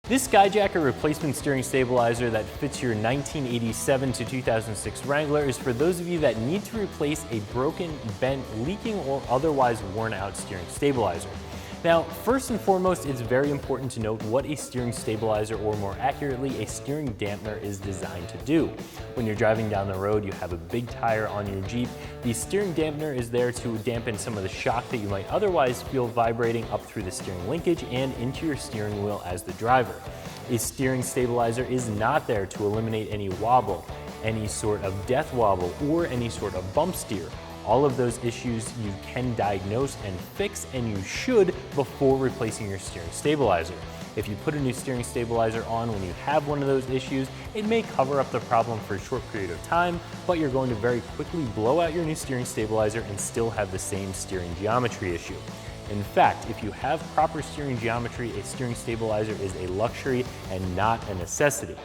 This SkyJacker replacement steering stabilizer that fits your 1987 to 2006 Wrangler is for those of you that need to replace a broken, bent, leaking, or otherwise worn out steering stabilizer. Now, first and foremost, it's very important to note what a steering stabilizer, or more accurately, a steering dampener, is designed to do. When you're driving down the road, you have a big tire on your Jeep. The steering dampener is there to dampen some of the shock that you might otherwise feel vibrating up through the steering linkage and into your steering wheel as the driver. A steering stabilizer is not there to eliminate any wobble, any sort of death wobble, or any sort of bump steer. All of those issues you can diagnose and fix, and you should, before replacing your steering stabilizer. If you put a new steering stabilizer on when you have one of those issues, it may cover up the problem for a short period of time, but you're going to very quickly blow out your new steering stabilizer and still have the same steering geometry issue. In fact, if you have proper steering geometry, a steering stabilizer is a luxury and not a necessity.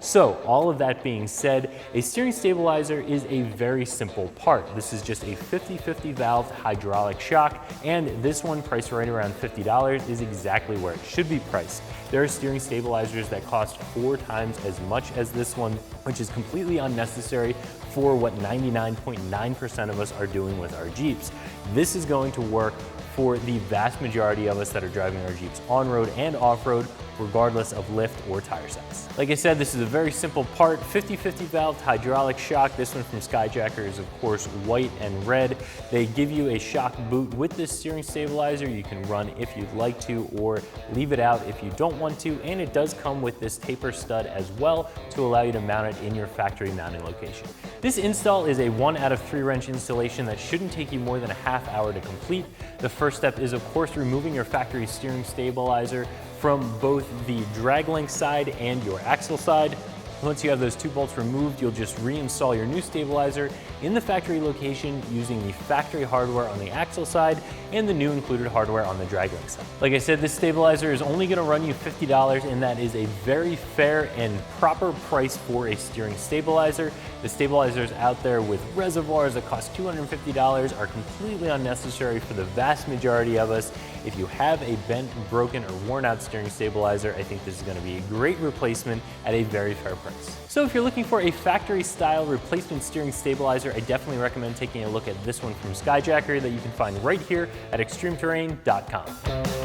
So, all of that being said, a steering stabilizer is a very simple part. This is just a 50/50 valve hydraulic shock, and this one, priced right around $50, is exactly where it should be priced. There are steering stabilizers that cost 4 times as much as this one, which is completely unnecessary for what 99.9% of us are doing with our Jeeps. This is going to work for the vast majority of us that are driving our Jeeps on-road and off-road, regardless of lift or tire size. Like I said, this is a very simple part, 50/50 valve hydraulic shock. This one from SkyJacker is of course white and red. They give you a shock boot with this steering stabilizer. You can run if you'd like to, or leave it out if you don't want to, and it does come with this taper stud as well to allow you to mount it in your factory mounting location. This install is a 1 out of 3 wrench installation that shouldn't take you more than a half hour to complete. The first step is of course removing your factory steering stabilizer from both the drag link side and your axle side. Once you have those 2 bolts removed, you'll just reinstall your new stabilizer in the factory location using the factory hardware on the axle side and the new included hardware on the drag link side. Like I said, this stabilizer is only going to run you $50, and that is a very fair and proper price for a steering stabilizer. The stabilizers out there with reservoirs that cost $250 are completely unnecessary for the vast majority of us. If you have a bent, broken, or worn out steering stabilizer, I think this is going to be a great replacement at a very fair price. So if you're looking for a factory style replacement steering stabilizer, I definitely recommend taking a look at this one from SkyJacker that you can find right here at ExtremeTerrain.com.